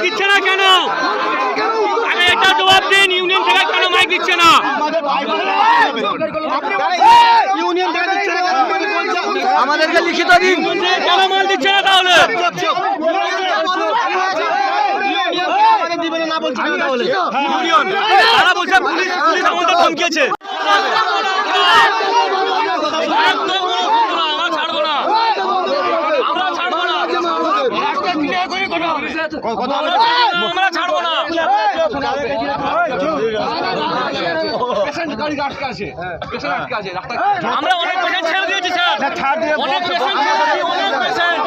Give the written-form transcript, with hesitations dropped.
দিচ্ছে না কেন? আরে এটা জবাব দিন, ইউনিয়ন থেকে কেন মাইক দিচ্ছে না? আমাদেরকে লিখিত দিন, কেন মাল দিচ্ছে না তাহলে? ইউনিয়ন তারা বলছে পুলিশ আমাদের ধমকিয়েছে। আমরা অনেক পেশেন্ট ছেড়ে দিয়েছি স্যার, অনেক পেশেন্ট ছেড়ে দিয়েছি, অনেক পেশেন্ট।